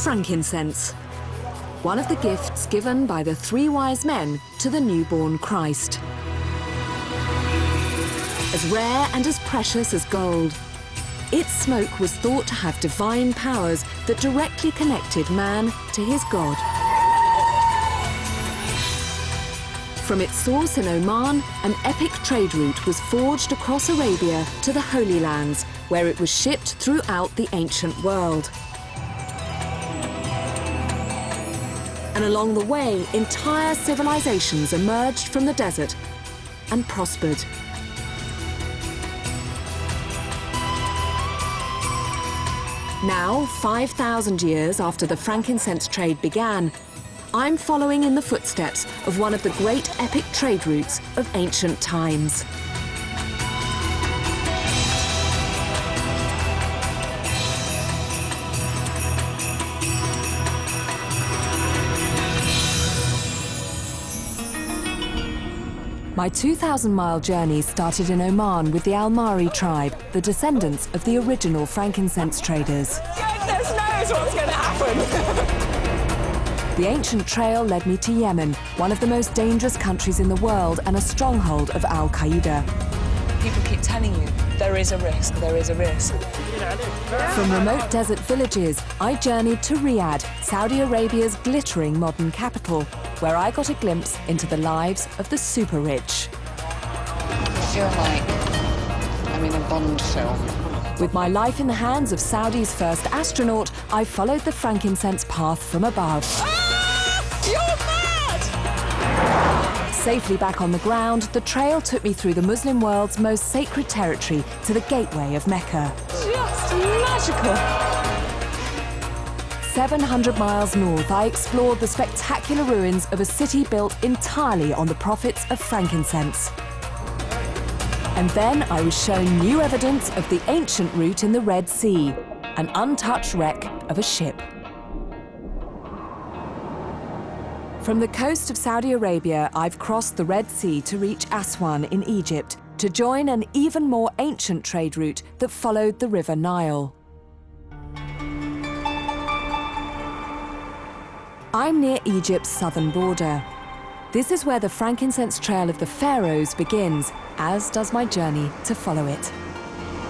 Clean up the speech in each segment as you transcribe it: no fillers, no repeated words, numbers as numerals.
frankincense, one of the gifts given by the 3 wise men to the newborn Christ. As rare and as precious as gold, its smoke was thought to have divine powers that directly connected man to his God. From its source in Oman, an epic trade route was forged across Arabia to the Holy Lands, where it was shipped throughout the ancient world. And along the way, entire civilizations emerged from the desert and prospered. Now, 5,000 years after the frankincense trade began, I'm following in the footsteps of one of the great epic trade routes of ancient times. My 2,000-mile journey started in Oman with the Al-Mari tribe, the descendants of the original frankincense traders. Goodness knows what's going to happen! The ancient trail led me to Yemen, one of the most dangerous countries in the world and a stronghold of Al-Qaeda. People keep telling you, there is a risk, there is a risk. From remote desert villages, I journeyed to Riyadh, Saudi Arabia's glittering modern capital, where I got a glimpse into the lives of the super rich. I feel like I'm in a Bond film. With my life in the hands of Saudi's first astronaut, I followed the frankincense path from above. You're mad! Safely back on the ground, the trail took me through the Muslim world's most sacred territory to the gateway of Mecca. Just magical. 700 miles north, I explored the spectacular ruins of a city built entirely on the profits of frankincense. And then I was shown new evidence of the ancient route in the Red Sea, an untouched wreck of a ship. From the coast of Saudi Arabia, I've crossed the Red Sea to reach Aswan in Egypt, to join an even more ancient trade route that followed the River Nile. I'm near Egypt's southern border. This is where the frankincense trail of the pharaohs begins, as does my journey to follow it.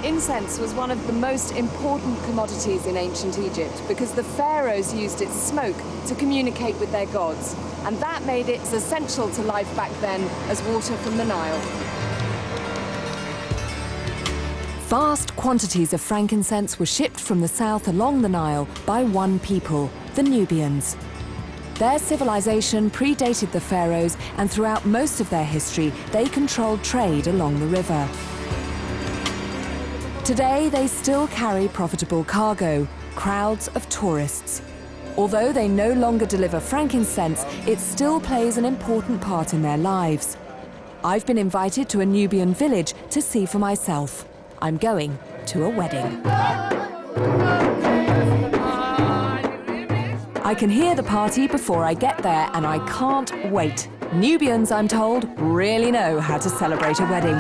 Incense was one of the most important commodities in ancient Egypt because the pharaohs used its smoke to communicate with their gods, and that made it as essential to life back then as water from the Nile. Vast quantities of frankincense were shipped from the south along the Nile by one people, the Nubians. Their civilization predated the pharaohs, and throughout most of their history, they controlled trade along the river. Today, they still carry profitable cargo, crowds of tourists. Although they no longer deliver frankincense, it still plays an important part in their lives. I've been invited to a Nubian village to see for myself. I'm going to a wedding. I can hear the party before I get there, and I can't wait. Nubians, I'm told, really know how to celebrate a wedding.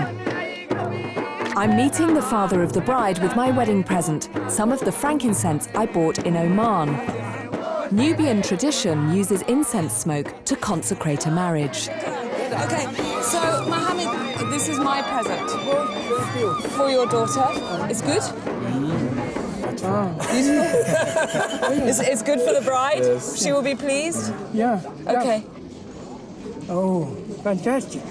I'm meeting the father of the bride with my wedding present, some of the frankincense I bought in Oman. Nubian tradition uses incense smoke to consecrate a marriage. Okay, so Mohammed, this is my present for your daughter. It's good? It's good for the bride? Yes. She will be pleased? Yeah. Okay. Oh, fantastic.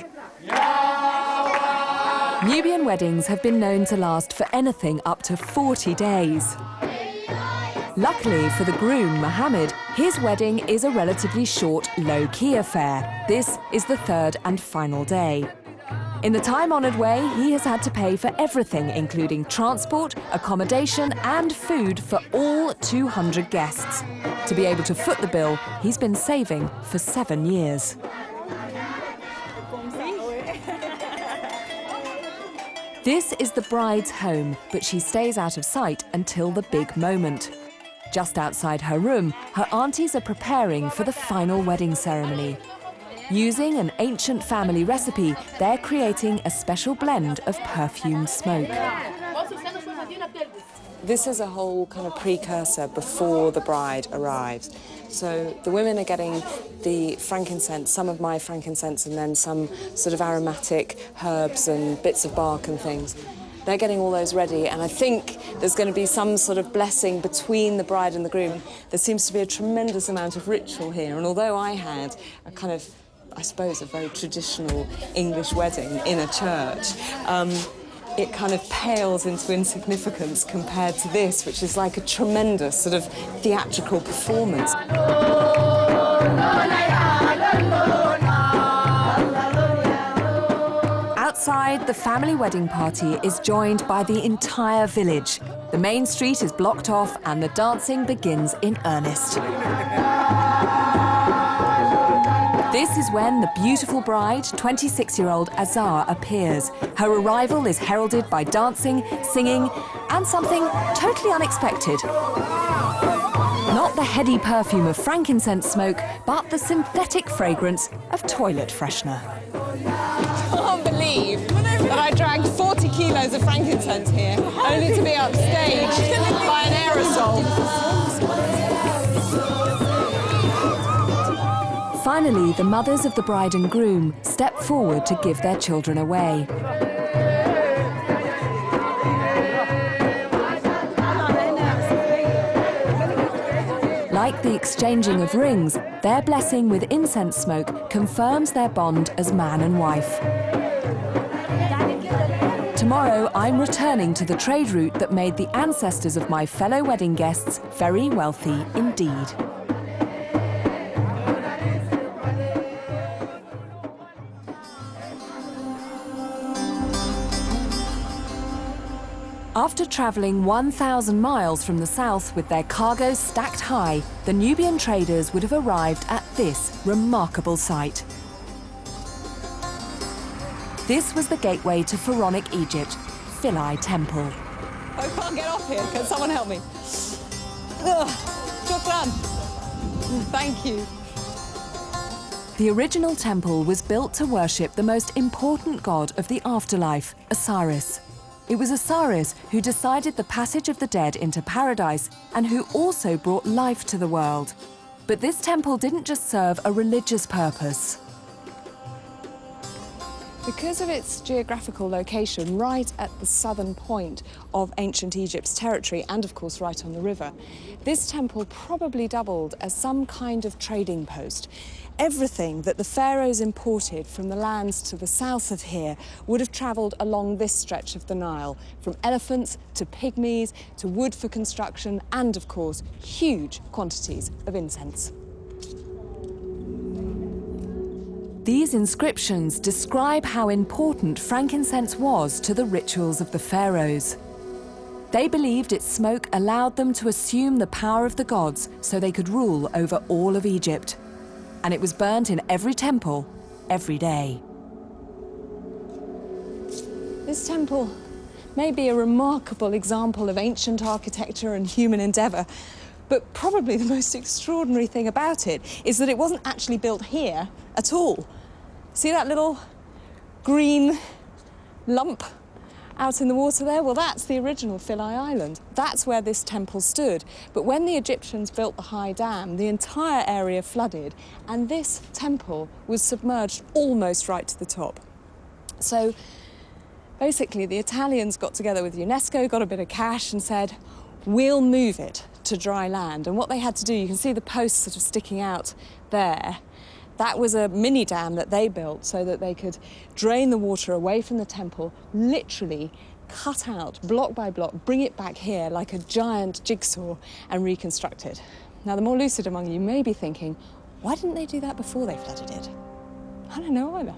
Nubian weddings have been known to last for anything up to 40 days. Luckily for the groom, Mohammed, his wedding is a relatively short, low-key affair. This is the third and final day. In the time-honoured way, he has had to pay for everything, including transport, accommodation and food for all 200 guests. To be able to foot the bill, he's been saving for 7 years. This is the bride's home, but she stays out of sight until the big moment. Just outside her room, her aunties are preparing for the final wedding ceremony. Using an ancient family recipe, they're creating a special blend of perfumed smoke. This is a whole kind of precursor before the bride arrives. So the women are getting the frankincense, some of my frankincense, and then some sort of aromatic herbs and bits of bark and things. They're getting all those ready, and I think there's going to be some sort of blessing between the bride and the groom. There seems to be a tremendous amount of ritual here, and although I had a kind of, I suppose, a very traditional English wedding in a church, it kind of pales into insignificance compared to this, which is like a tremendous sort of theatrical performance. Outside, the family wedding party is joined by the entire village. The main street is blocked off and the dancing begins in earnest. This is when the beautiful bride, 26-year-old Azar, appears. Her arrival is heralded by dancing, singing, and something totally unexpected. Not the heady perfume of frankincense smoke, but the synthetic fragrance of toilet freshener. I can't believe that I dragged 40 kilos of frankincense here, only to be upstaged by an aerosol. Finally, the mothers of the bride and groom step forward to give their children away. Like the exchanging of rings, their blessing with incense smoke confirms their bond as man and wife. Tomorrow, I'm returning to the trade route that made the ancestors of my fellow wedding guests very wealthy indeed. After travelling 1,000 miles from the south with their cargoes stacked high, the Nubian traders would have arrived at this remarkable site. This was the gateway to pharaonic Egypt, Philae Temple. I can't get off here. Can someone help me? Ugh. Shukran. Thank you. The original temple was built to worship the most important god of the afterlife, Osiris. It was Osiris who decided the passage of the dead into paradise and who also brought life to the world. But this temple didn't just serve a religious purpose. Because of its geographical location right at the southern point of ancient Egypt's territory and, of course, right on the river, this temple probably doubled as some kind of trading post. Everything that the pharaohs imported from the lands to the south of here would have travelled along this stretch of the Nile, from elephants to pygmies to wood for construction and, of course, huge quantities of incense. These inscriptions describe how important frankincense was to the rituals of the pharaohs. They believed its smoke allowed them to assume the power of the gods so they could rule over all of Egypt. And it was burnt in every temple, every day. This temple may be a remarkable example of ancient architecture and human endeavour, but probably the most extraordinary thing about it is that it wasn't actually built here at all. See that little green lump out in the water there? Well, that's the original Philae Island. That's where this temple stood. But when the Egyptians built the high dam, the entire area flooded, and this temple was submerged almost right to the top. So basically, the Italians got together with UNESCO, got a bit of cash and said, we'll move it to dry land. And what they had to do, you can see the posts sort of sticking out there. That was a mini dam that they built so that they could drain the water away from the temple, literally cut out block by block, bring it back here like a giant jigsaw and reconstruct it. Now, the more lucid among you may be thinking, why didn't they do that before they flooded it? I don't know either.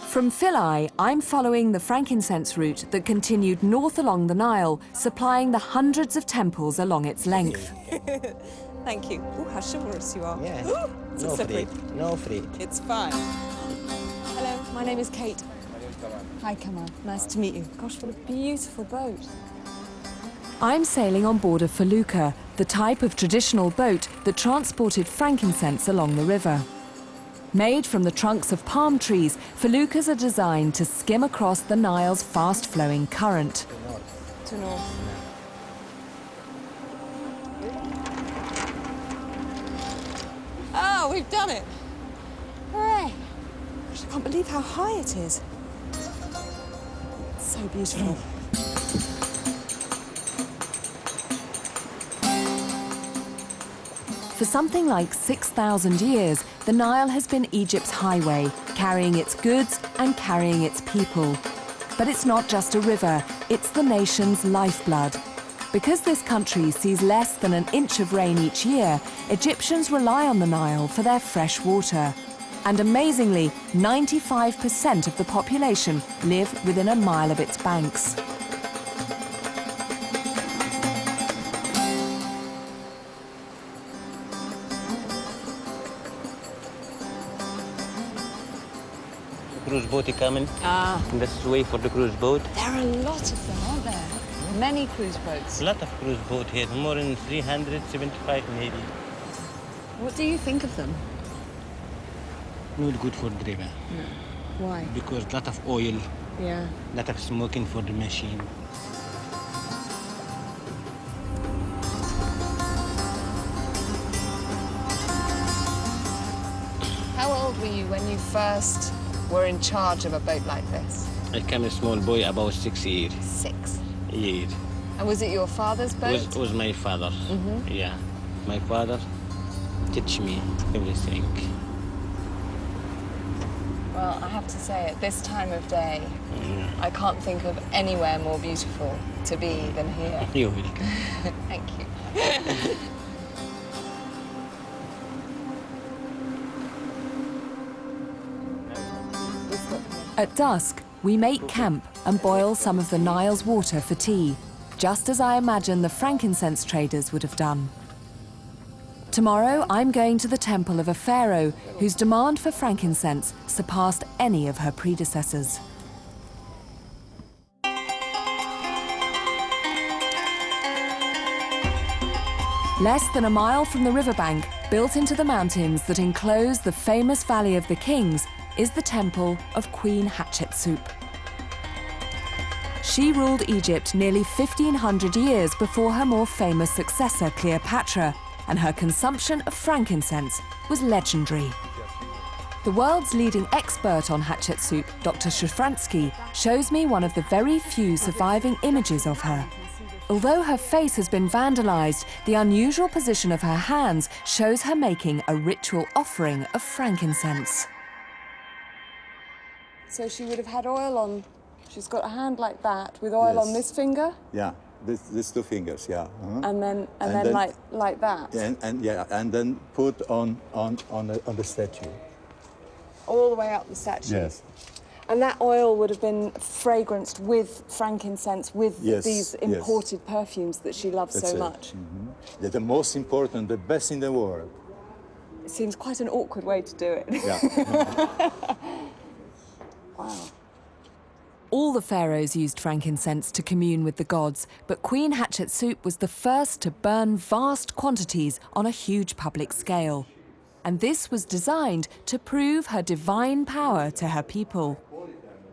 From Philae, I'm following the frankincense route that continued north along the Nile, supplying the hundreds of temples along its length. Thank you. Ooh, how chivalrous you are. Yeah. Ooh, it's No slippery. afraid. No afraid. It's fine. Hello, my name is Kate. Hi, Kamal. Nice to meet you. Gosh, what a beautiful boat. I'm sailing on board a felucca, the type of traditional boat that transported frankincense along the river. Made from the trunks of palm trees, feluccas are designed to skim across the Nile's fast-flowing current. To north. Oh, we've done it! Hooray! Gosh, I can't believe how high it is. It's so beautiful. For something like 6,000 years, the Nile has been Egypt's highway, carrying its goods and carrying its people. But it's not just a river, it's the nation's lifeblood. Because this country sees less than an inch of rain each year, Egyptians rely on the Nile for their fresh water. And amazingly, 95% of the population live within a mile of its banks. Cruise boat coming. This way for the cruise boat. There are a lot of them, aren't there? Many cruise boats. A lot of cruise boat here, more than 375 maybe. What do you think of them? Not good for driver. Why? Because a lot of oil, Yeah. a lot of smoking for the machine. How old were you when you first were in charge of a boat like this? I came a small boy about 6 years. 6. Years. And was it your father's boat? It was my father. Yeah. My father teach me everything. Well, I have to say, at this time of day, I can't think of anywhere more beautiful to be than here. You're welcome. Thank you. At dusk, we make camp and boil some of the Nile's water for tea, just as I imagine the frankincense traders would have done. Tomorrow, I'm going to the temple of a pharaoh whose demand for frankincense surpassed any of her predecessors. Less than a mile from the riverbank, built into the mountains that enclose the famous Valley of the Kings, is the temple of Queen Hatshepsut. She ruled Egypt nearly 1,500 years before her more famous successor, Cleopatra, and her consumption of frankincense was legendary. The world's leading expert on Hatshepsut, Dr. Shafransky, shows me one of the very few surviving images of her. Although her face has been vandalized, the unusual position of her hands shows her making a ritual offering of frankincense. So she would have had oil on. She's got a hand like that with oil on this finger. Yeah, these 2 fingers. Yeah. And then like that. And then put on the statue. All the way up the statue. Yes. And that oil would have been fragranced with frankincense, with Yes, these imported perfumes that she loves That's so it. much. They're the most important, the best in the world. It seems quite an awkward way to do it. Yeah. Wow. All the pharaohs used frankincense to commune with the gods, but Queen Hatshepsut was the first to burn vast quantities on a huge public scale. And this was designed to prove her divine power to her people.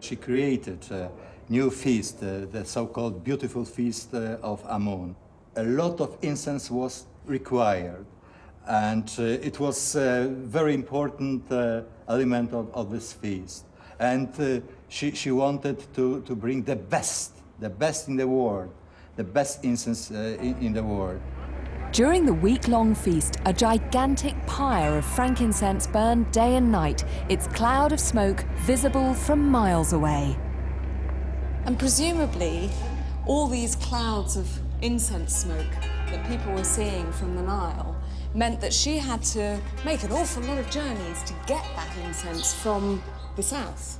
She created a new feast, the so-called beautiful feast of Amun. A lot of incense was required, and it was a very important element of this feast. And she wanted to bring the best in the world, the best incense in the world. During the week-long feast, a gigantic pyre of frankincense burned day and night, its cloud of smoke visible from miles away. And presumably, all these clouds of incense smoke that people were seeing from the Nile meant that she had to make an awful lot of journeys to get that incense from the south.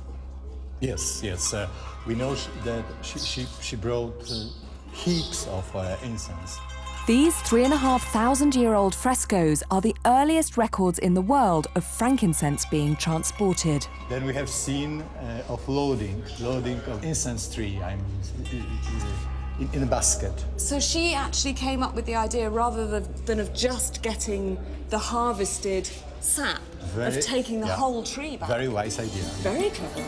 Yes. We know that she brought heaps of incense. These 3,500-year-old frescoes are the earliest records in the world of frankincense being transported. Then we have seen of loading of incense tree, in a basket. So she actually came up with the idea, rather than of just getting the harvested sap Very- of taking the yeah. whole tree back. Very wise idea. Very clever.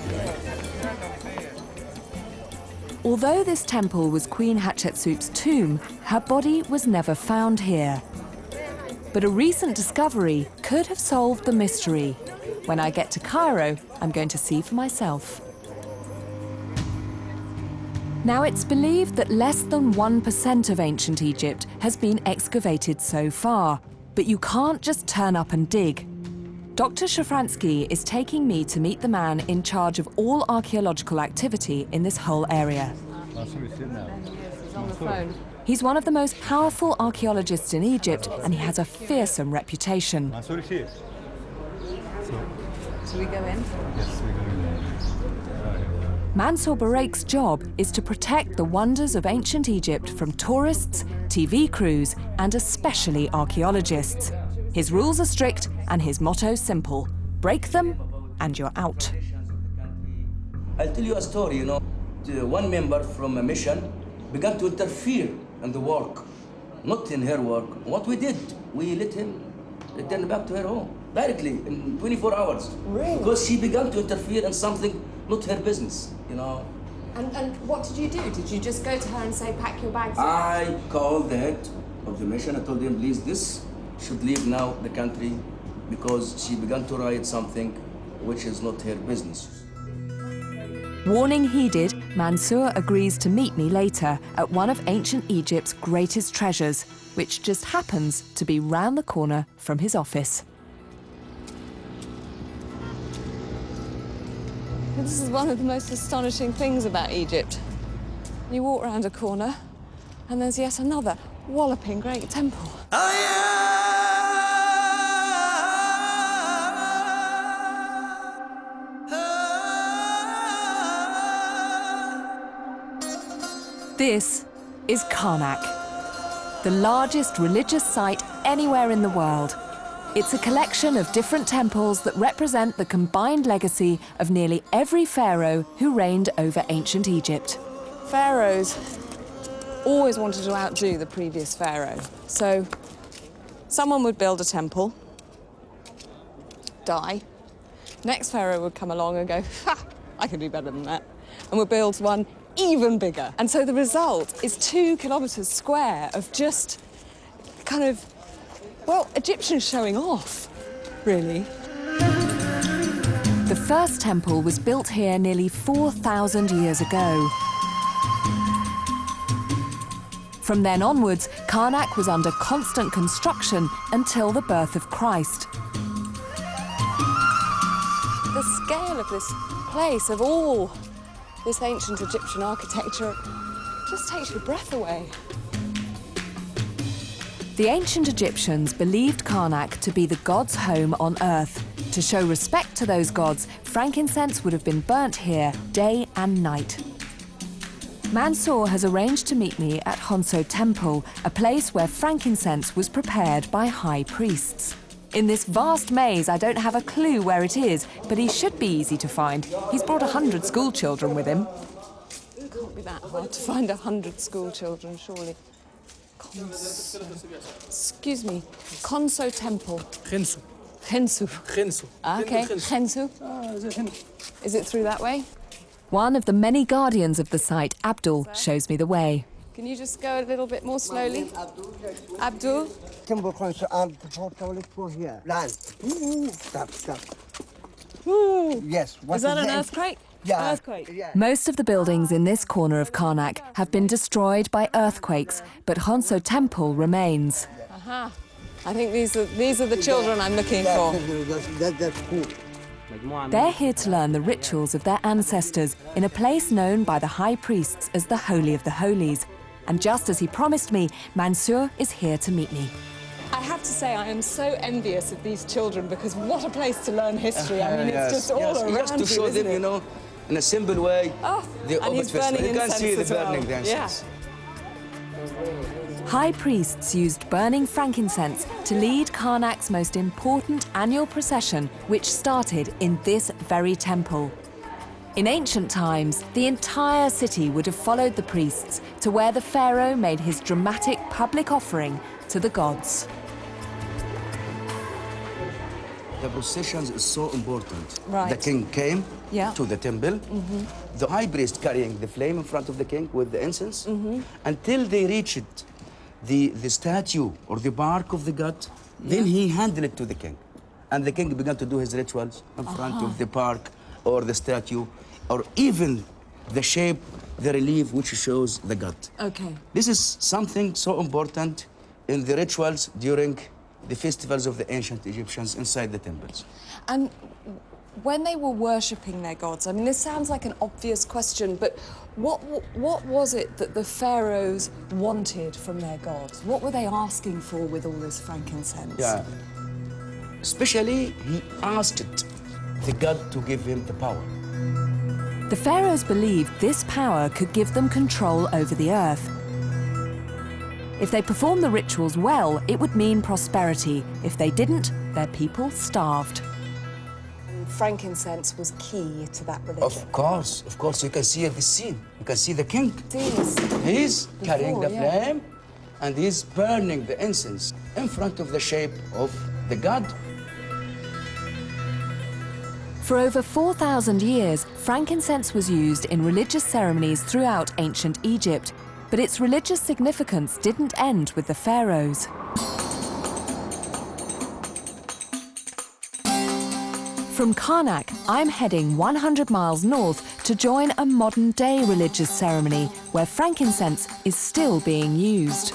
Although this temple was Queen Hatshepsut's tomb, her body was never found here. But a recent discovery could have solved the mystery. When I get to Cairo, I'm going to see for myself. Now, it's believed that less than 1% of ancient Egypt has been excavated so far, but you can't just turn up and dig. Dr. Shafransky is taking me to meet the man in charge of all archaeological activity in this whole area. He's on the phone. He's one of the most powerful archaeologists in Egypt, and he has a fearsome reputation. So we go in? Mansour Baraik's job is to protect the wonders of ancient Egypt from tourists, TV crews, and especially archaeologists. His rules are strict and his motto simple: break them and you're out. I'll tell you a story, One member from a mission began to interfere in the work, not in her work. What we did, we let him return back to her home directly in 24 hours. Really? Because she began to interfere in something not her business, And what did you do? Did you just go to her and say, pack your bags? I called the head of the mission. I told him, please, this should leave now the country because she began to write something which is not her business. Warning heeded, Mansour agrees to meet me later at one of ancient Egypt's greatest treasures, which just happens to be round the corner from his office. This is one of the most astonishing things about Egypt. You walk round a corner, and there's yet another walloping great temple. This is Karnak, the largest religious site anywhere in the world. It's a collection of different temples that represent the combined legacy of nearly every pharaoh who reigned over ancient Egypt. Pharaohs always wanted to outdo the previous pharaoh. So someone would build a temple, die. Next pharaoh would come along and go, ha, I can do better than that. And would build one even bigger. And so the result is 2 kilometers square of just kind of, well, Egyptians showing off, really. The first temple was built here nearly 4,000 years ago. From then onwards, Karnak was under constant construction until the birth of Christ. The scale of this place, of all this ancient Egyptian architecture, just takes your breath away. The ancient Egyptians believed Karnak to be the god's home on earth. To show respect to those gods, frankincense would have been burnt here day and night. Mansour has arranged to meet me at Honso Temple, a place where frankincense was prepared by high priests. In this vast maze, I don't have a clue where it is, but he should be easy to find. He's brought 100 school children with him. It can't be that hard to find 100 school children, surely. Excuse me, Honso Temple. Khensu. Khensu. Khensu. Okay, Khensu. Is it through that way? One of the many guardians of the site, Abdul, shows me the way. Can you just go a little bit more slowly? Abdul? Temple Khensu and the toilet for here. Land. Stop. Ooh. Yes. Is that an earthquake? Yeah. Earthquake. Yeah. Most of the buildings in this corner of Karnak have been destroyed by earthquakes, but Honso Temple remains. Aha. I think these are the children I'm looking for. That's cool. They're here to learn the rituals of their ancestors in a place known by the high priests as the Holy of the Holies. And just as he promised me, Mansour is here to meet me. I have to say, I am so envious of these children because what a place to learn history. I mean, it's just all around Just to show you, them, isn't it? in a simple way. Oh, the and he's festival. burning You can see the incense as well. burning the incense. High priests used burning frankincense to lead Karnak's most important annual procession, which started in this very temple. In ancient times, the entire city would have followed the priests to where the pharaoh made his dramatic public offering to the gods. The processions is so important. Right. The king came Yeah. to the temple. The high priest carrying the flame in front of the king with the incense until they reached the statue or the bark of the god. Then he handed it to the king. And the king began to do his rituals in front of the park or the statue or even the shape, the relief which shows the god. Okay. This is something so important in the rituals during the festivals of the ancient Egyptians inside the temples. And when they were worshipping their gods, I mean, this sounds like an obvious question, but what was it that the pharaohs wanted from their gods? What were they asking for with all this frankincense? Yeah. Especially, he asked the god to give him the power. The pharaohs believed this power could give them control over the earth. If they performed the rituals well, it would mean prosperity. If they didn't, their people starved. Frankincense was key to that religion. Of course, you can see the scene. You can see the king. Yes. He's carrying the yeah. flame and he's burning the incense in front of the shape of the god. For over 4,000 years, frankincense was used in religious ceremonies throughout ancient Egypt, but its religious significance didn't end with the pharaohs. From Karnak, I'm heading 100 miles north to join a modern-day religious ceremony where frankincense is still being used.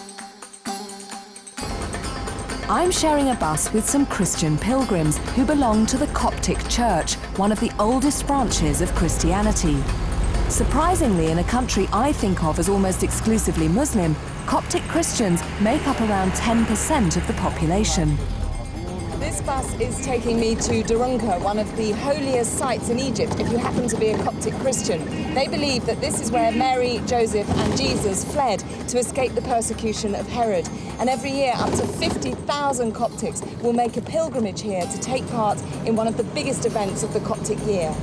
I'm sharing a bus with some Christian pilgrims who belong to the Coptic Church, one of the oldest branches of Christianity. Surprisingly, in a country I think of as almost exclusively Muslim, Coptic Christians make up around 10% of the population. This bus is taking me to Durunka, one of the holiest sites in Egypt, if you happen to be a Coptic Christian. They believe that this is where Mary, Joseph and Jesus fled to escape the persecution of Herod. And every year, up to 50,000 Coptics will make a pilgrimage here to take part in one of the biggest events of the Coptic year.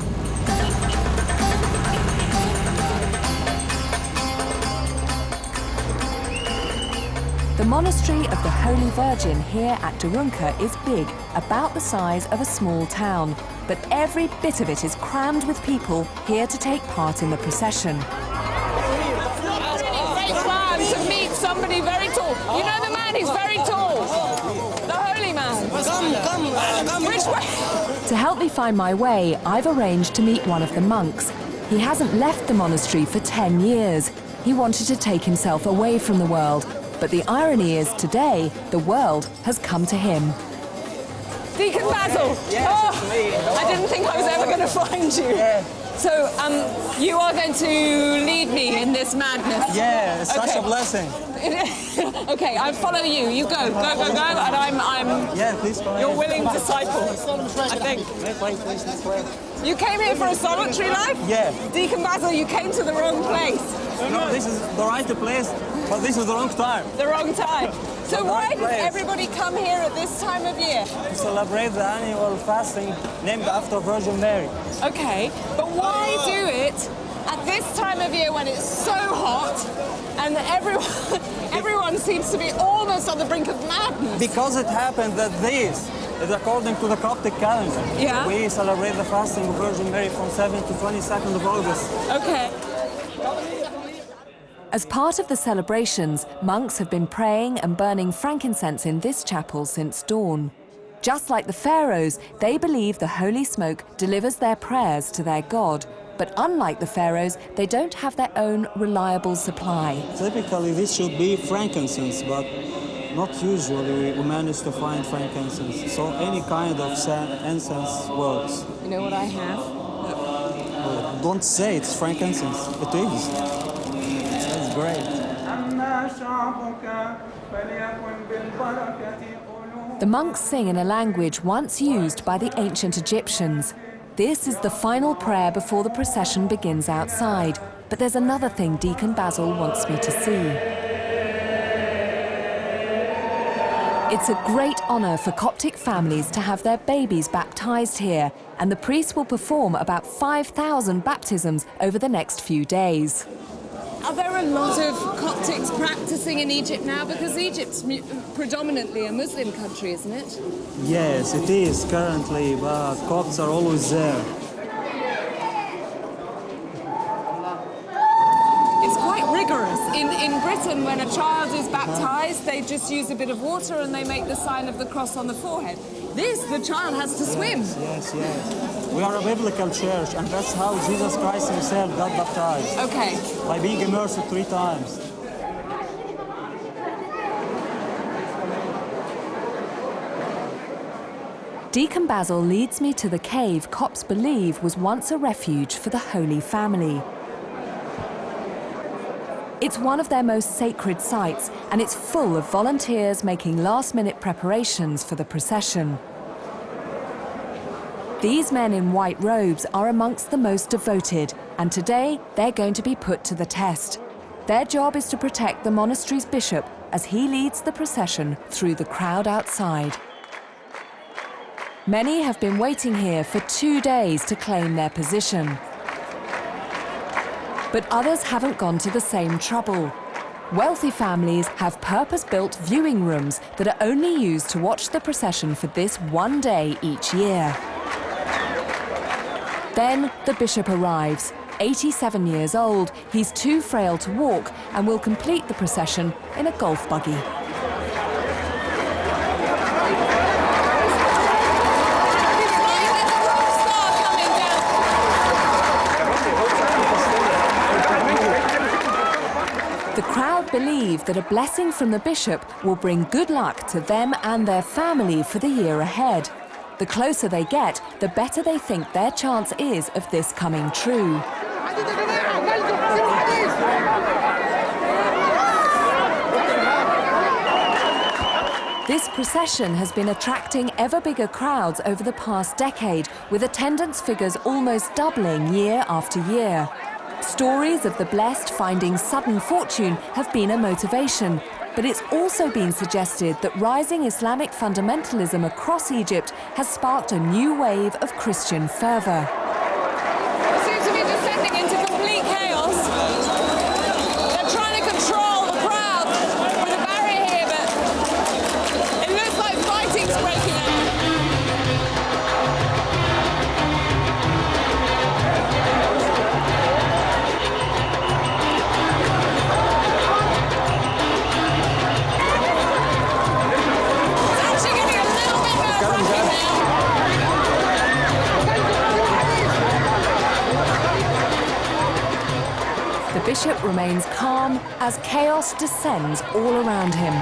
The monastery of the Holy Virgin here at Durunka is big, about the size of a small town. But every bit of it is crammed with people here to take part in the procession. Great plan to meet somebody very tall. You know the man, he's very tall. The holy man. Come. Which way? To help me find my way, I've arranged to meet one of the monks. He hasn't left the monastery for 10 years. He wanted to take himself away from the world. But the irony is today, the world has come to him. Deacon Basil! Yes, it's me. I didn't think I was ever going to find you. Yeah. So, you are going to lead me in this madness? Yeah, it's such a blessing. Okay, I follow you. You go, and I'm... Yeah, please go ahead. Your willing disciple, I think. You came here for a solitary life? Yeah. Deacon Basil, you came to the wrong place. No, this is the right place, but this is the wrong time. The wrong time. So why does everybody come here at this time of year? To celebrate the annual fasting named after Virgin Mary. Okay, but why do it at this time of year when it's so hot and everyone seems to be almost on the brink of madness? Because it happened that this is according to the Coptic calendar. Yeah. We celebrate the fasting of Virgin Mary from 7th to 22nd of August. Okay. As part of the celebrations, monks have been praying and burning frankincense in this chapel since dawn. Just like the pharaohs, they believe the holy smoke delivers their prayers to their god. But unlike the pharaohs, they don't have their own reliable supply. Typically, this should be frankincense, but not usually we manage to find frankincense. So any kind of incense works. You know what I have? Oh, don't say it's frankincense. It is. That's great. The monks sing in a language once used by the ancient Egyptians. This is the final prayer before the procession begins outside. But there's another thing Deacon Basil wants me to see. It's a great honour for Coptic families to have their babies baptised here, and the priest will perform about 5,000 baptisms over the next few days. Are there a lot of Coptics practicing in Egypt now? Because Egypt's predominantly a Muslim country, isn't it? Yes, it is currently, but Copts are always there. It's quite rigorous. In Britain, when a child is baptised, they just use a bit of water and they make the sign of the cross on the forehead. The child has to swim. Yes. We are a biblical church, and that's how Jesus Christ himself got baptized. Okay. By being immersed 3 times. Deacon Basil leads me to the cave Copts believe was once a refuge for the Holy Family. It's one of their most sacred sites, and it's full of volunteers making last-minute preparations for the procession. These men in white robes are amongst the most devoted, and today they're going to be put to the test. Their job is to protect the monastery's bishop as he leads the procession through the crowd outside. Many have been waiting here for 2 days to claim their position. But others haven't gone to the same trouble. Wealthy families have purpose-built viewing rooms that are only used to watch the procession for this one day each year. Then the bishop arrives. 87 years old, he's too frail to walk and will complete the procession in a golf buggy. The crowd believe that a blessing from the bishop will bring good luck to them and their family for the year ahead. The closer they get, the better they think their chance is of this coming true. This procession has been attracting ever bigger crowds over the past decade, with attendance figures almost doubling year after year. Stories of the blessed finding sudden fortune have been a motivation, but it's also been suggested that rising Islamic fundamentalism across Egypt has sparked a new wave of Christian fervour. It seems to be descending into complete chaos. They're trying to control the crowd with a barrier here, but it looks like fighting's breaking out. The bishop remains calm as chaos descends all around him.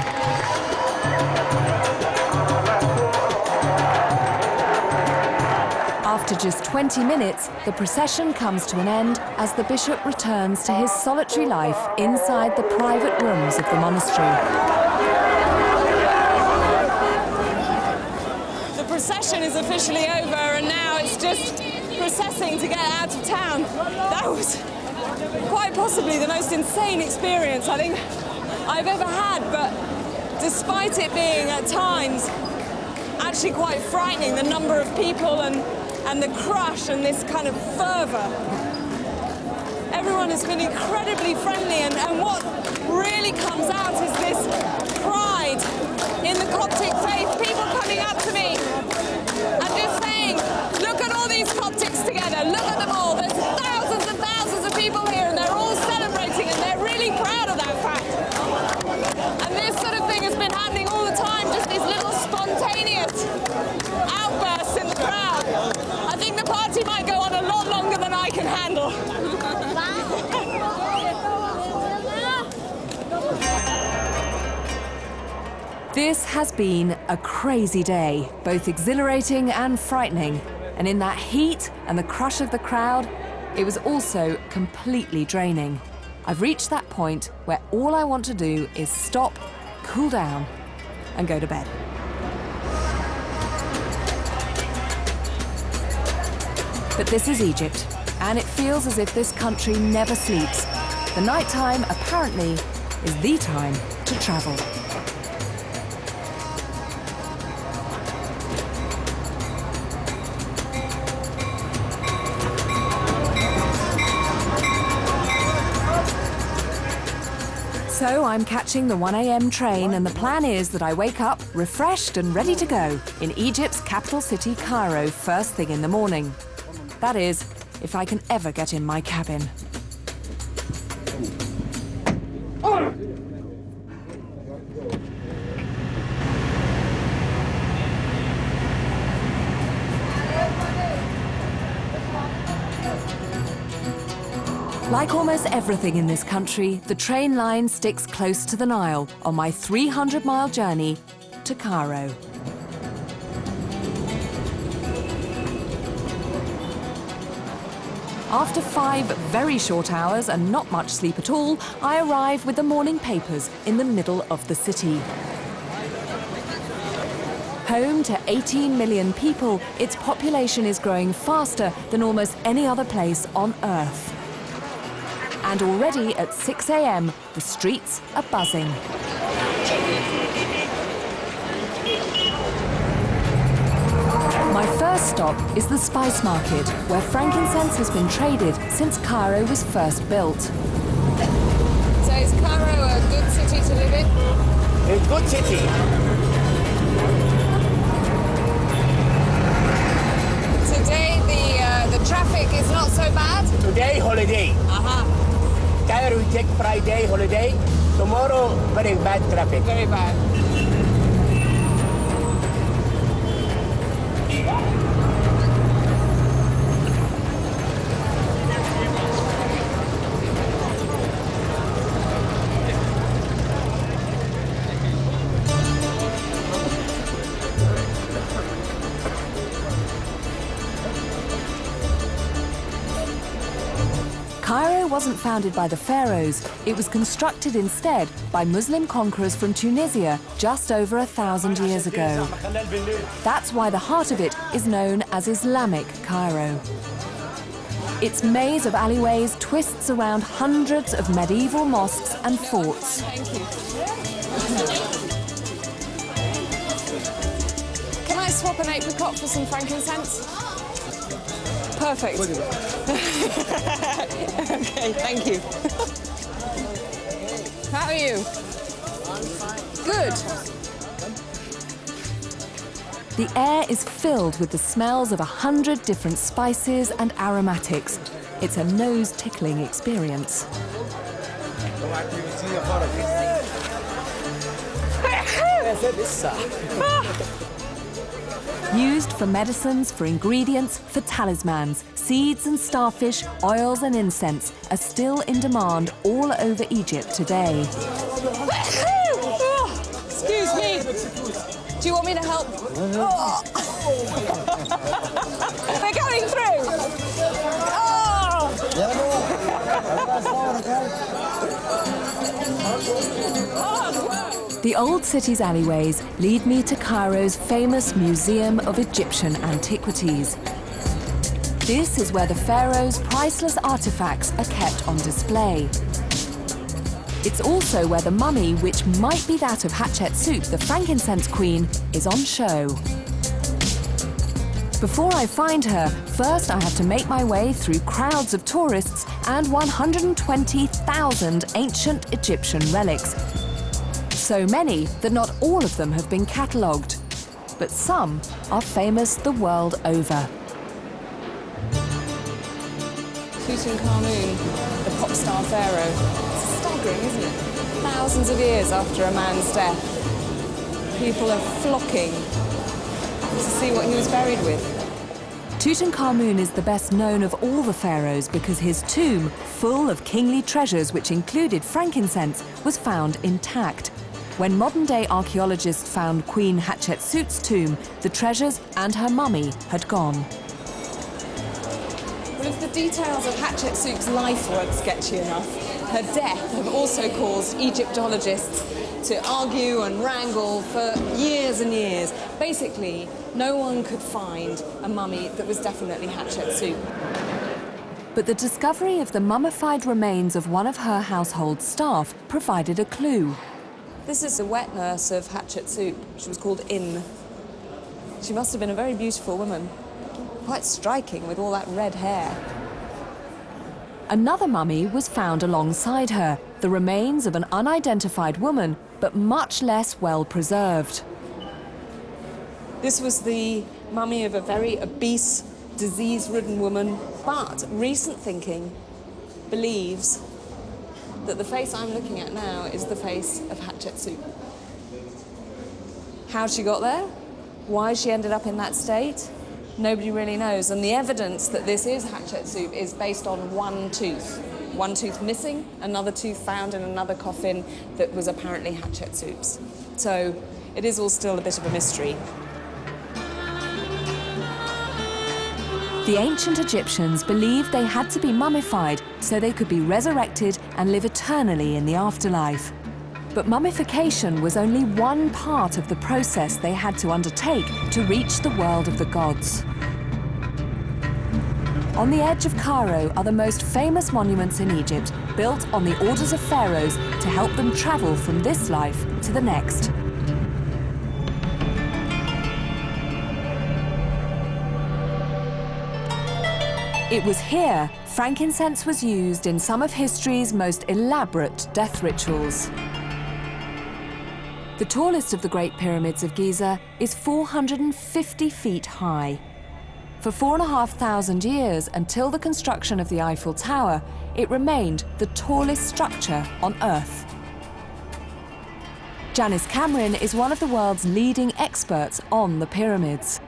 After just 20 minutes, the procession comes to an end as the bishop returns to his solitary life inside the private rooms of the monastery. The procession is officially over and now it's just processing to get out of town. That was quite possibly the most insane experience I think I've ever had, but despite it being at times actually quite frightening, the number of people and the crush and this kind of fervour. Everyone has been incredibly friendly and what really comes out is this pride in the Coptic faith. People coming up to me and just saying, look at all these Coptics together, look at them all. There's thousands and thousands of people here and they're all celebrating and they're really proud of that fact. And this sort of thing has been happening all the time, just these little spontaneous outbursts in the crowd. I think the party might go on a lot longer than I can handle. This has been a crazy day, both exhilarating and frightening. And in that heat and the crush of the crowd, it was also completely draining. I've reached that point where all I want to do is stop, cool down, and go to bed. But this is Egypt, and it feels as if this country never sleeps. The nighttime, apparently, is the time to travel. So I'm catching the 1 a.m. train, and the plan is that I wake up refreshed and ready to go in Egypt's capital city, Cairo, first thing in the morning. That is, if I can ever get in my cabin. Like almost everything in this country, the train line sticks close to the Nile on my 300-mile journey to Cairo. After 5 very short hours and not much sleep at all, I arrive with the morning papers in the middle of the city. Home to 18 million people, its population is growing faster than almost any other place on Earth. And already at 6 a.m., the streets are buzzing. My first stop is the spice market, where frankincense has been traded since Cairo was first built. So is Cairo a good city to live in? A good city. Today the traffic is not so bad? Today, holiday. Cairo, we take Friday holiday. Tomorrow, very bad traffic. Very bad. Cairo wasn't founded by the pharaohs. It was constructed instead by Muslim conquerors from Tunisia just over 1,000 years ago. That's why the heart of it is known as Islamic Cairo. Its maze of alleyways twists around hundreds of medieval mosques and forts. Thank you. Can I swap an apricot for some frankincense? Perfect. Okay, thank you. How are you? Good. The air is filled with the smells of 100 different spices and aromatics. It's a nose-tickling experience. Used for medicines, for ingredients, for talismans, seeds and starfish, oils and incense are still in demand all over Egypt today. Excuse me. Do you want me to help? We're going through. The old city's alleyways lead me to Cairo's famous Museum of Egyptian Antiquities. This is where the pharaoh's priceless artifacts are kept on display. It's also where the mummy, which might be that of Hatshepsut, the frankincense queen, is on show. Before I find her, first I have to make my way through crowds of tourists and 120,000 ancient Egyptian relics. So many that not all of them have been catalogued, but some are famous the world over. Tutankhamun, the pop star pharaoh. It's staggering, isn't it? Thousands of years after a man's death, people are flocking to see what he was buried with. Tutankhamun is the best known of all the pharaohs because his tomb, full of kingly treasures which included frankincense, was found intact. When modern-day archaeologists found Queen Hatshepsut's tomb, the treasures and her mummy had gone. Well, if the details of Hatshepsut's life weren't sketchy enough, her death have also caused Egyptologists to argue and wrangle for years and years. Basically, no one could find a mummy that was definitely Hatshepsut. But the discovery of the mummified remains of one of her household staff provided a clue. This is the wet nurse of Hatshepsut. She was called In. She must have been a very beautiful woman. Quite striking with all that red hair. Another mummy was found alongside her, the remains of an unidentified woman, but much less well preserved. This was the mummy of a very obese, disease-ridden woman, but recent thinking believes that the face I'm looking at now is the face of Hatshepsut. How she got there, why she ended up in that state, nobody really knows. And the evidence that this is Hatshepsut is based on one tooth. One tooth missing, another tooth found in another coffin that was apparently Hatshepsut's. So it is all still a bit of a mystery. The ancient Egyptians believed they had to be mummified so they could be resurrected and live eternally in the afterlife. But mummification was only one part of the process they had to undertake to reach the world of the gods. On the edge of Cairo are the most famous monuments in Egypt, built on the orders of pharaohs to help them travel from this life to the next. It was here frankincense was used in some of history's most elaborate death rituals. The tallest of the Great Pyramids of Giza is 450 feet high. For 4,500 years, until the construction of the Eiffel Tower, it remained the tallest structure on Earth. Janice Cameron is one of the world's leading experts on the pyramids.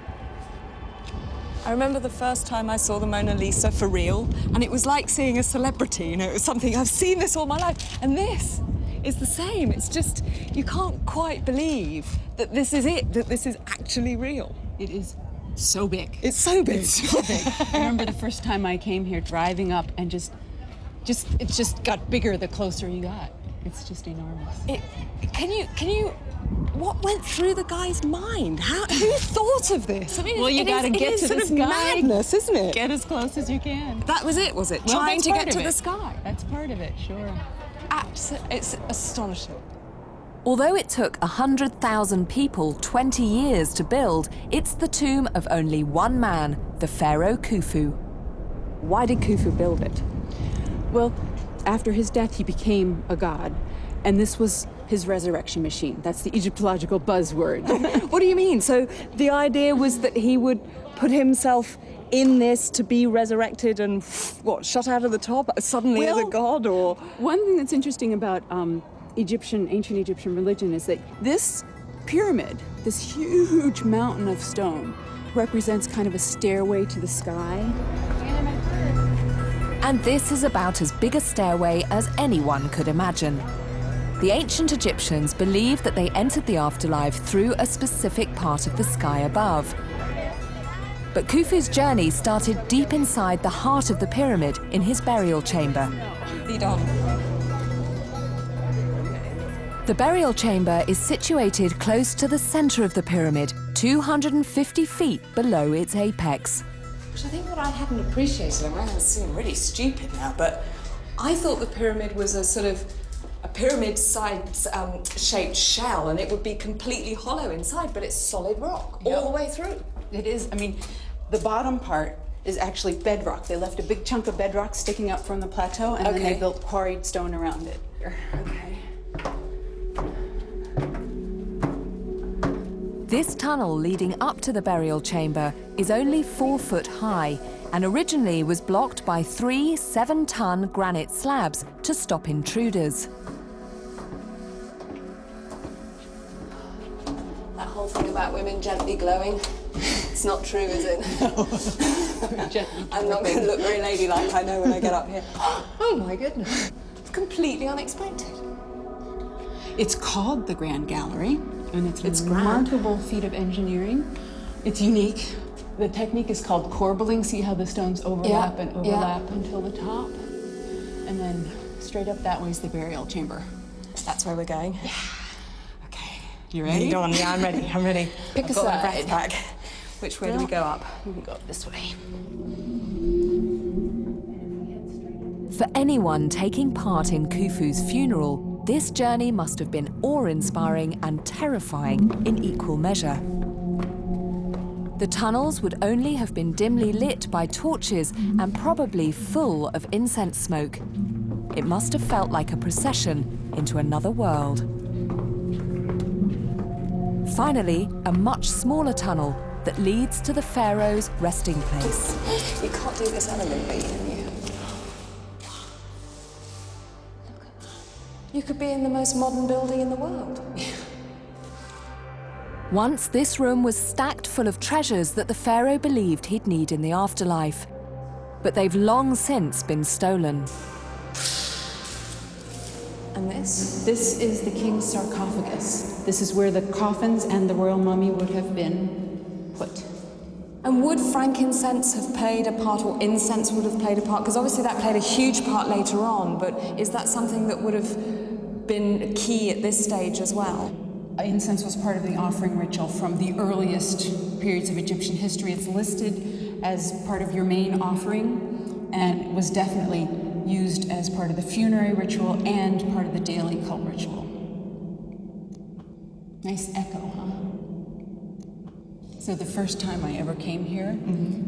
I remember the first time I saw the Mona Lisa for real, and it was like seeing a celebrity, you know, it was something, I've seen this all my life, and this is the same. It's just, you can't quite believe that this is it, that this is actually real. It is so big. It's so big. It's so big. I remember the first time I came here driving up and it just got bigger the closer you got. It's just enormous. Can you, what went through the guy's mind? Who thought of this? I mean, well, you got to get to the sky. Madness, isn't it? Get as close as you can. That was it, was it? Well, trying to get to the sky. That's part of it, sure. It's astonishing. Although it took 100,000 people 20 years to build, it's the tomb of only one man, the pharaoh Khufu. Why did Khufu build it? Well, after his death, he became a god, and this was his resurrection machine. That's the Egyptological buzzword. What do you mean? So the idea was that he would put himself in this to be resurrected and, what, shot out of the top suddenly as a god, or? One thing that's interesting about ancient Egyptian religion is that this pyramid, this huge mountain of stone, represents kind of a stairway to the sky. And this is about as big a stairway as anyone could imagine. The ancient Egyptians believed that they entered the afterlife through a specific part of the sky above. But Khufu's journey started deep inside the heart of the pyramid in his burial chamber. Lead on. The burial chamber is situated close to the center of the pyramid, 250 feet below its apex. Which I think what I hadn't appreciated, I might seem really stupid now, but I thought the pyramid was a sort of a pyramid-shaped shell, and it would be completely hollow inside, but it's solid rock all the way through. It is. I mean, the bottom part is actually bedrock. They left a big chunk of bedrock sticking up from the plateau, and then they built quarried stone around it. Okay. This tunnel leading up to the burial chamber is only 4 foot high and originally was blocked by 3 7-ton granite slabs to stop intruders. That whole thing about women gently glowing, it's not true, is it? I'm not going to look very ladylike, I know, when I get up here. Oh my goodness. It's completely unexpected. It's called the Grand Gallery, and it's a remarkable feat of engineering. It's unique. The technique is called corbelling. See how the stones overlap and overlap until the top? And then straight up that way is the burial chamber. That's where we're going? Yeah. Okay. You ready? Lead on. Yeah, I'm ready. I'm ready. Pick I've a got my side. breath back. Which way do we go up? We can go up this way. For anyone taking part in Khufu's funeral, this journey must have been awe-inspiring and terrifying in equal measure. The tunnels would only have been dimly lit by torches and probably full of incense smoke. It must have felt like a procession into another world. Finally, a much smaller tunnel that leads to the pharaoh's resting place. You can't do this elegantly, can you? You could be in the most modern building in the world. Once this room was stacked full of treasures that the pharaoh believed he'd need in the afterlife. But they've long since been stolen. And this? This is the king's sarcophagus. This is where the coffins and the royal mummy would have been put. And would frankincense have played a part, or incense would have played a part? Because obviously that played a huge part later on, but is that something that would have been key at this stage as well? Incense was part of the offering ritual from the earliest periods of Egyptian history. It's listed as part of your main offering and was definitely used as part of the funerary ritual and part of the daily cult ritual. Nice echo, huh? So the first time I ever came here,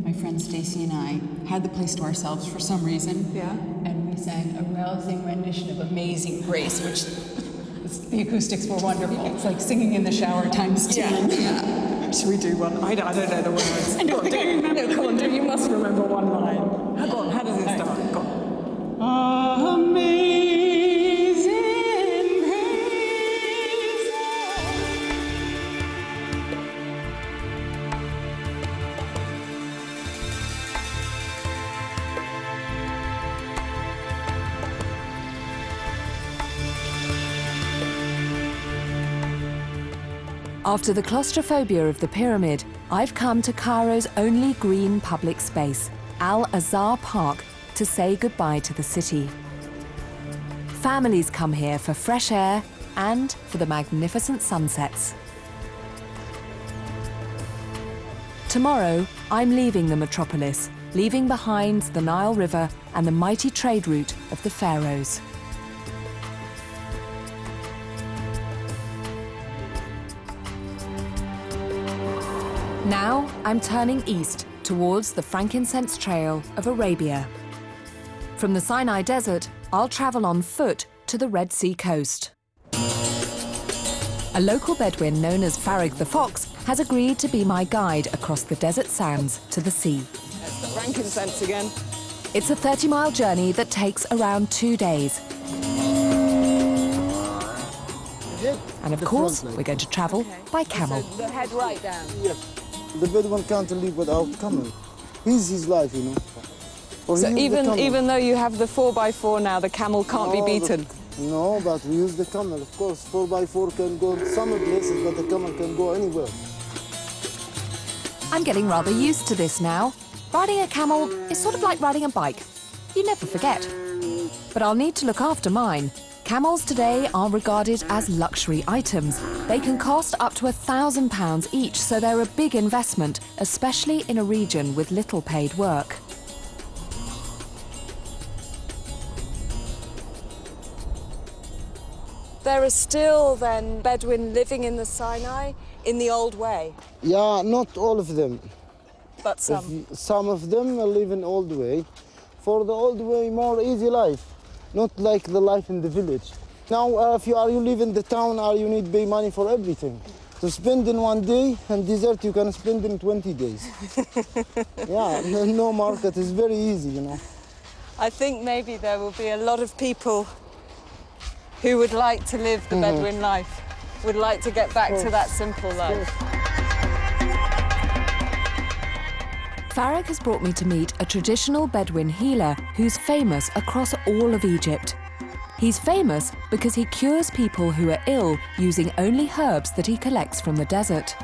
my friend Stacy and I had the place to ourselves for some reason. Yeah. And we sang a rousing rendition of Amazing Grace, which the acoustics were wonderful. It's like singing in the shower times 10. Yeah. Should we do one? I don't know the words. I don't think I remember. No, come on, you must remember one line. Go on, how does it start? Go on. Amazing grace. After the claustrophobia of the pyramid, I've come to Cairo's only green public space, Al Azhar Park, to say goodbye to the city. Families come here for fresh air and for the magnificent sunsets. Tomorrow, I'm leaving the metropolis, leaving behind the Nile River and the mighty trade route of the pharaohs. Now, I'm turning east towards the Frankincense Trail of Arabia. From the Sinai Desert, I'll travel on foot to the Red Sea coast. A local Bedouin known as Farag the Fox has agreed to be my guide across the desert sands to the sea. That's the frankincense again. It's a 30-mile journey that takes around 2 days. And of course, we're going to travel by camel. So the head right down. Yes. The Bedouin can't live without camel. He's his life, you know. So even though you have the 4x4 now, the camel can't be beaten? No, but we use the camel, of course. 4x4 can go some places, but the camel can go anywhere. I'm getting rather used to this now. Riding a camel is sort of like riding a bike. You never forget. But I'll need to look after mine. Camels today are regarded as luxury items. They can cost up to £1,000 each, so they're a big investment, especially in a region with little paid work. There are still, then, Bedouin living in the Sinai in the old way? Yeah, not all of them. But some? Some of them live in old way. For the old way, more easy life. Not like the life in the village. Now, if you live in the town, you need to pay money for everything. To spend in 1 day, and dessert you can spend in 20 days. Yeah, no market is very easy, you know. I think maybe there will be a lot of people who would like to live the Bedouin life, would like to get back to that simple life. Farag has brought me to meet a traditional Bedouin healer who's famous across all of Egypt. He's famous because he cures people who are ill using only herbs that he collects from the desert.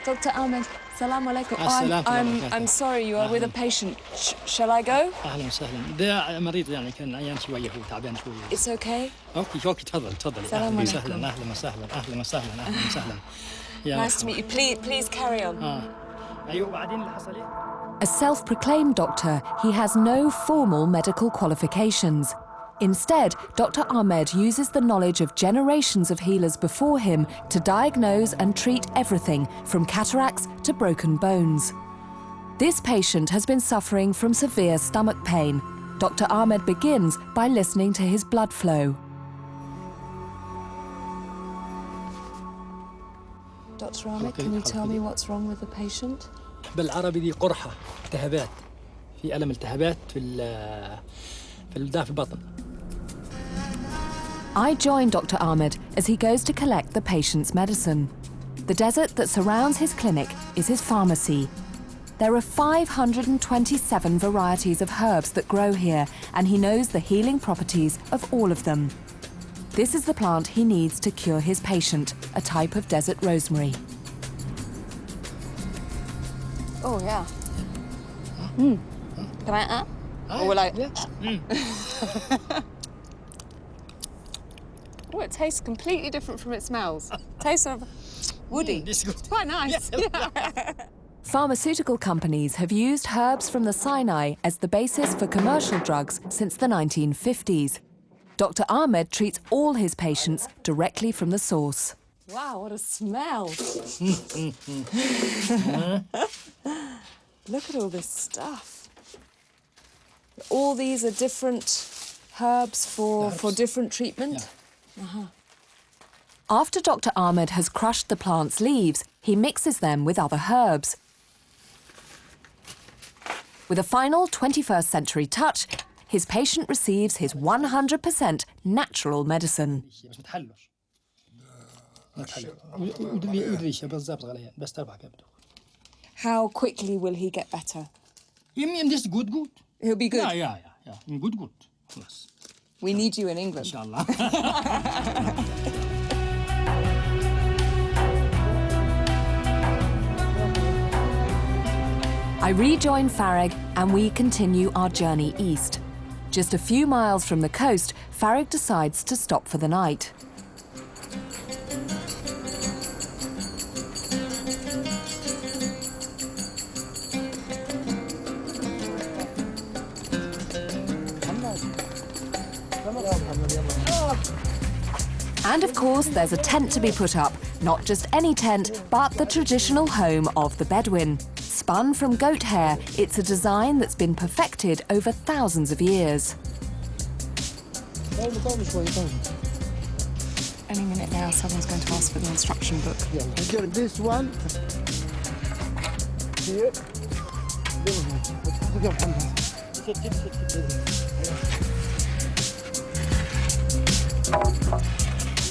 Dr. Ahmed, salam alaikum. Oh, I'm sorry, you are with a patient. Shall I go? اهلا وسهلا. ده مريض يعني كان عيان شويه هو تعبان شويه. It's okay. اوكي تفضلي. سلام عليكم. اهلا وسهلا. Nice to meet you. Please carry on. ايوه بعدين اللي حصل ايه؟ A self-proclaimed doctor, he has no formal medical qualifications. Instead, Dr. Ahmed uses the knowledge of generations of healers before him to diagnose and treat everything from cataracts to broken bones. This patient has been suffering from severe stomach pain. Dr. Ahmed begins by listening to his blood flow. Dr. Ahmed, can you tell me what's wrong with the patient? بالعربي دي قرحة التهابات في ألم التهابات في البطن. I join Dr. Ahmed as he goes to collect the patient's medicine. The desert that surrounds his clinic is his pharmacy. There are 527 varieties of herbs that grow here, and he knows the healing properties of all of them. This is the plant he needs to cure his patient, a type of desert rosemary. Oh, yeah. Can I Or will I? Oh, it tastes completely different from it smells. Tastes sort of woody. It's good. Quite nice. Yeah. Pharmaceutical companies have used herbs from the Sinai as the basis for commercial drugs since the 1950s. Dr. Ahmed treats all his patients directly from the source. Wow, what a smell. Look at all this stuff. All these are different herbs for different treatment? Yeah. After Dr. Ahmed has crushed the plant's leaves, he mixes them with other herbs. With a final 21st century touch, his patient receives his 100% natural medicine. How quickly will he get better? Good. He'll be good? Yeah. Good. Yes. We need you in England. Inshallah. I rejoin Farag and we continue our journey east. Just a few miles from the coast, Farag decides to stop for the night. And of course, there's a tent to be put up. Not just any tent, but the traditional home of the Bedouin. Spun from goat hair, it's a design that's been perfected over thousands of years. Any minute now, someone's going to ask for the instruction book. Yeah, get this one. Here.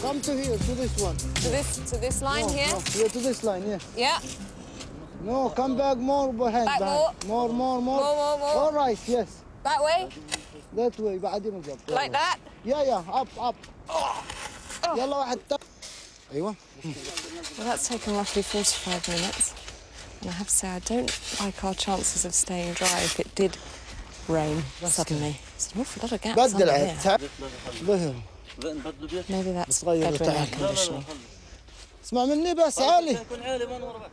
Come to here, to this one. To this line here? No, yeah, to this line, yeah. Yeah. No, come back more behind. Back more. More. All right, yes. That way? That way, بعدين نجيب. Like that? Yeah, up. يلا واحد. أيوة. Well, that's taken roughly 45 minutes. And I have to say, I don't like our chances of staying dry if it did rain suddenly. There's an awful lot of gaps under here. Maybe that's Bedouin air conditioning.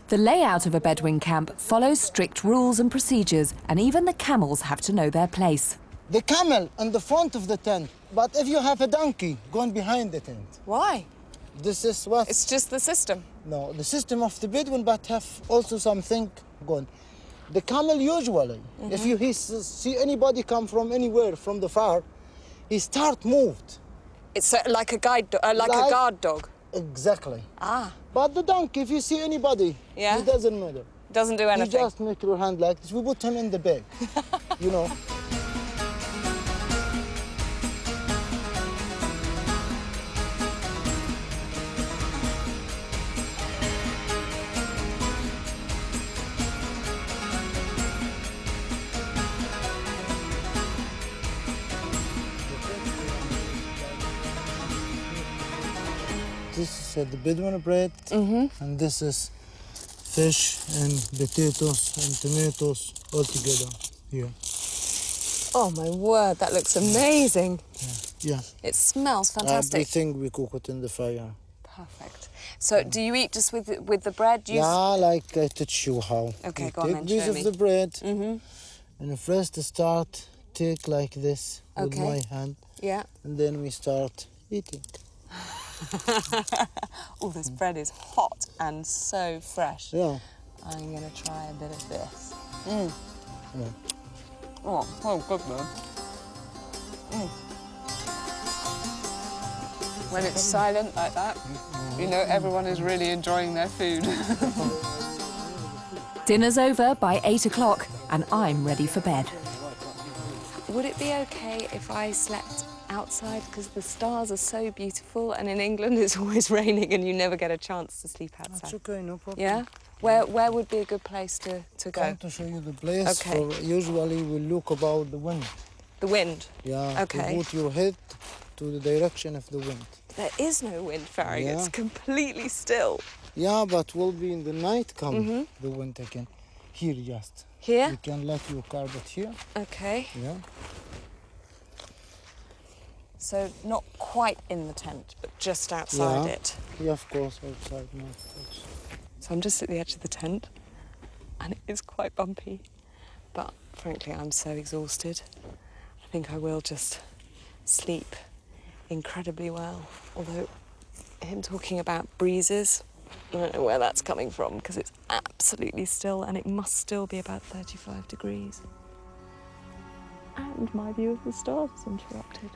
The layout of a Bedouin camp follows strict rules and procedures, and even the camels have to know their place. The camel in the front of the tent, but if you have a donkey going behind the tent. Why? This is what? It's just the system. No, the system of the Bedouin, but have also something going. The camel usually, if you see anybody come from anywhere, from the far, he start moved. It's like a guide, a guard dog. Exactly. Ah. But the donkey, if you see anybody, yeah, he doesn't matter. Doesn't do anything. You just make your hand like this. We put him in the bag, you know. This is the Bedouin bread, and this is fish and potatoes and tomatoes all together here. Oh my word, that looks amazing. Yeah. It smells fantastic. Everything we cook it in the fire. Perfect. So do you eat just with the bread? Yeah, like I teach you how. Okay, you go on take then, piece show of me. the bread, and first start take like this with Okay. my hand. Yeah. And then we start eating. Oh, this bread is hot and so fresh. Yeah. I'm going to try a bit of this. Yeah. Oh good, man. When it's silent like that, you know everyone is really enjoying their food. Dinner's over by 8 o'clock and I'm ready for bed. Would it be okay if I slept outside? Because the stars are so beautiful, and in England it's always raining and you never get a chance to sleep outside. That's okay, no problem. Yeah? Where would be a good place to go? Come to show you the place. Okay. Usually we look about the wind. The wind? Yeah. Okay. To put your head to the direction of the wind. There is no wind, Farag. Yeah. It's completely still. Yeah, but will be in the night come the wind again. Here, just. Here? You can let your carpet here. Okay. Yeah. So not quite in the tent, but just outside it. Yeah, of course, outside. No, of course. So I'm just at the edge of the tent, and it is quite bumpy. But frankly, I'm so exhausted. I think I will just sleep incredibly well. Although him talking about breezes, I don't know where that's coming from, because it's absolutely still, and it must still be about 35 degrees. And my view of the stars is interrupted.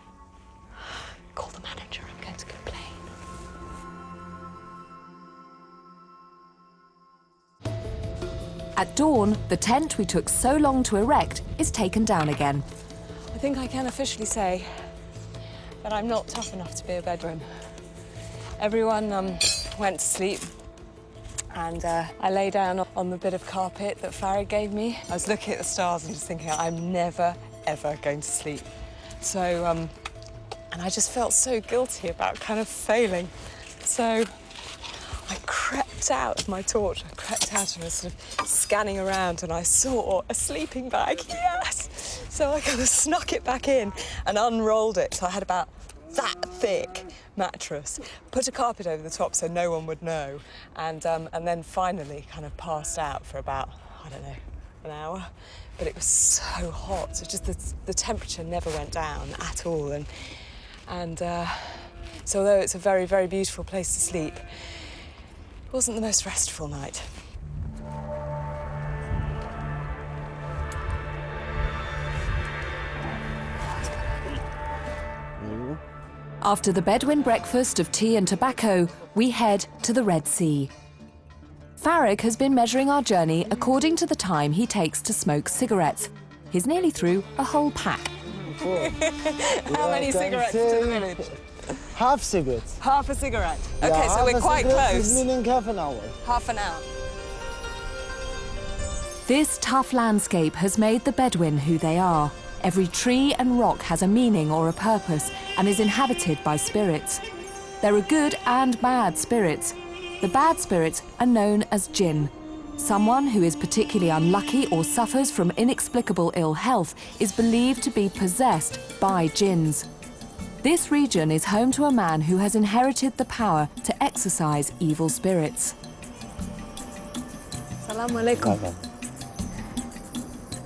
Call the manager, I'm going to complain. At dawn, the tent we took so long to erect is taken down again. I think I can officially say that I'm not tough enough to be a bedroom. Everyone went to sleep, and I lay down on the bit of carpet that Farag gave me. I was looking at the stars and just thinking, I'm never, ever going to sleep. So, and I just felt so guilty about kind of failing. So I crept out with my torch. I crept out and was sort of scanning around, and I saw a sleeping bag. Yes! So I kind of snuck it back in and unrolled it. So I had about that thick mattress, put a carpet over the top so no one would know, and then finally kind of passed out for about, I don't know, an hour. But it was so hot, so just the temperature never went down at all. And so although it's a very, very beautiful place to sleep, it wasn't the most restful night. After the Bedouin breakfast of tea and tobacco, we head to the Red Sea. Farag has been measuring our journey according to the time he takes to smoke cigarettes. He's nearly through a whole pack. How many cigarettes to the village? Half cigarettes. Half a cigarette. Yeah, OK, so we're quite close. Meaning half an hour. Half an hour. This tough landscape has made the Bedouin who they are. Every tree and rock has a meaning or a purpose and is inhabited by spirits. There are good and bad spirits. The bad spirits are known as jinn. Someone who is particularly unlucky or suffers from inexplicable ill health is believed to be possessed by jinns. This region is home to a man who has inherited the power to exorcise evil spirits. Assalamu alaikum.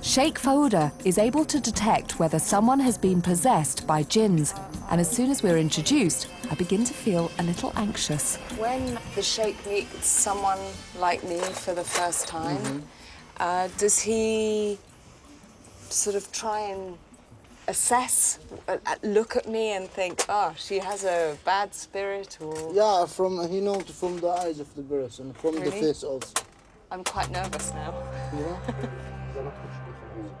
Sheikh Fauda is able to detect whether someone has been possessed by jinns, and as soon as we're introduced, I begin to feel a little anxious. When the Sheikh meets someone like me for the first time, does he sort of try and assess, look at me and think, oh, she has a bad spirit, or...? Yeah, he knows from the eyes of the person, from the face also. I'm quite nervous now. Yeah.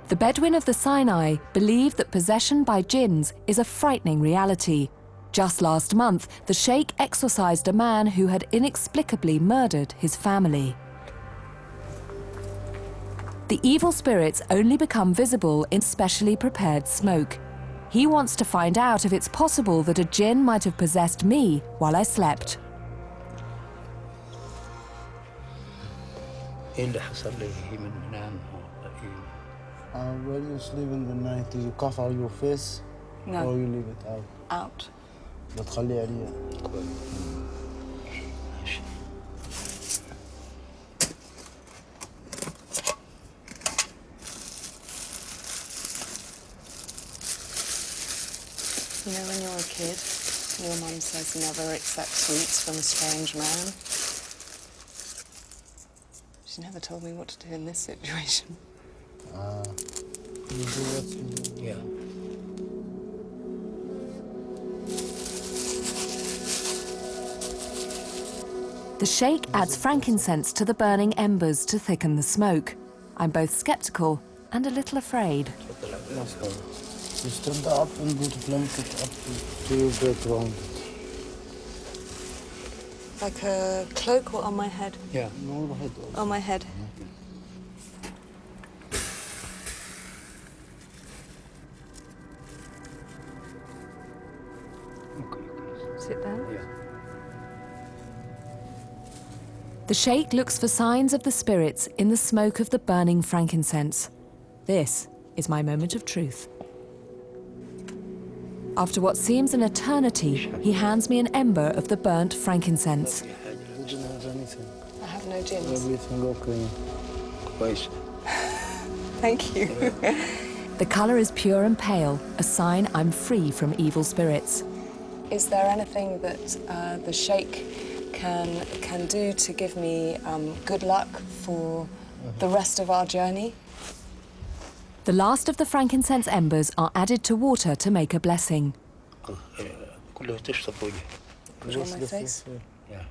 The Bedouin of the Sinai believe that possession by jinns is a frightening reality. Just last month, the Sheikh exorcised a man who had inexplicably murdered his family. The evil spirits only become visible in specially prepared smoke. He wants to find out if it's possible that a jinn might have possessed me while I slept. When you sleep in the night, do you cover your face? No. Or you leave it out? Out. بتخليه عليها. You know, when you're a kid, your mum says never accept sweets from a strange man. She never told me what to do in this situation. You do what you do. Yeah. The sheikh adds frankincense to the burning embers to thicken the smoke. I'm both sceptical and a little afraid. You stand up and put a blanket up to your bed around it. Like a cloak or on my head? Yeah. No, the head also. On my head. Sit down. Yeah. The sheikh looks for signs of the spirits in the smoke of the burning frankincense. This is my moment of truth. After what seems an eternity, he hands me an ember of the burnt frankincense. You didn't have anything. I have no gins. Everything okay. Thank you. The colour is pure and pale, a sign I'm free from evil spirits. Is there anything that the sheikh can do to give me good luck for the rest of our journey? The last of the frankincense embers are added to water to make a blessing. Put it on my face? Yeah.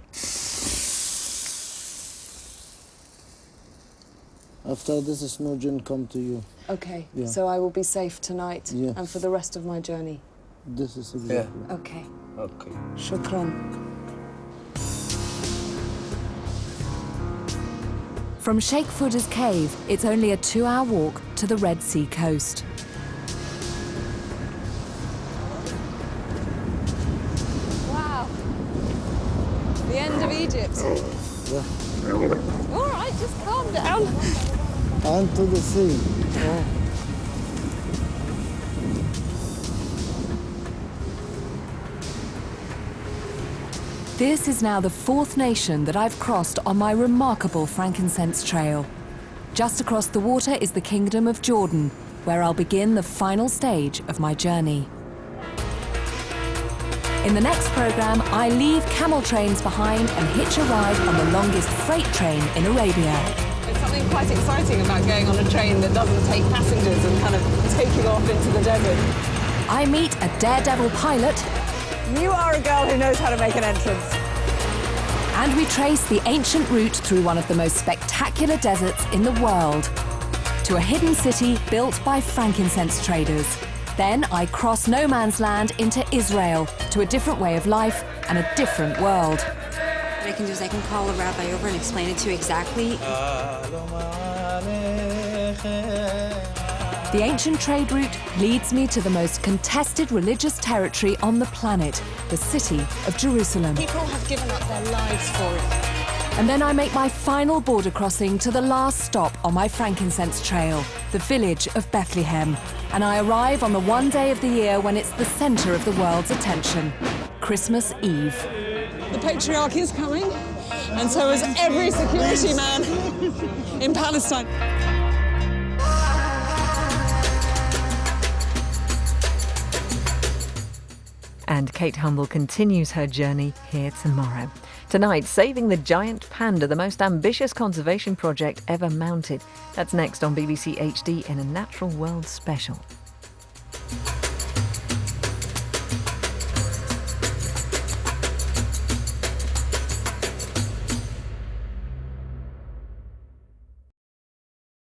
After this, is no jinn come to you. Okay, Yeah. so I will be safe tonight Yes. and for the rest of my journey. This is exactly. Okay. Okay. Shukran. From Sheikh Fuda's cave, it's only a 2-hour walk to the Red Sea coast. Wow. The end of Egypt. Yeah. All right, just calm down. And to the sea. Oh. This is now the 4th nation that I've crossed on my remarkable frankincense trail. Just across the water is the Kingdom of Jordan, where I'll begin the final stage of my journey. In the next programme, I leave camel trains behind and hitch a ride on the longest freight train in Arabia. There's something quite exciting about going on a train that doesn't take passengers and kind of taking off into the desert. I meet a daredevil pilot. You are a girl who knows how to make an entrance. And we trace the ancient route through one of the most spectacular deserts in the world to a hidden city built by frankincense traders. Then I cross no man's land into Israel to a different way of life and a different world. What I can do is I can call a rabbi over and explain it to you exactly. The ancient trade route leads me to the most contested religious territory on the planet, the city of Jerusalem. People have given up their lives for it. And then I make my final border crossing to the last stop on my frankincense trail, the village of Bethlehem. And I arrive on the one day of the year when it's the centre of the world's attention, Christmas Eve. The patriarch is coming, and so is every security man in Palestine. And Kate Humble continues her journey here tomorrow. Tonight, saving the giant panda, the most ambitious conservation project ever mounted. That's next on BBC HD in a Natural World special.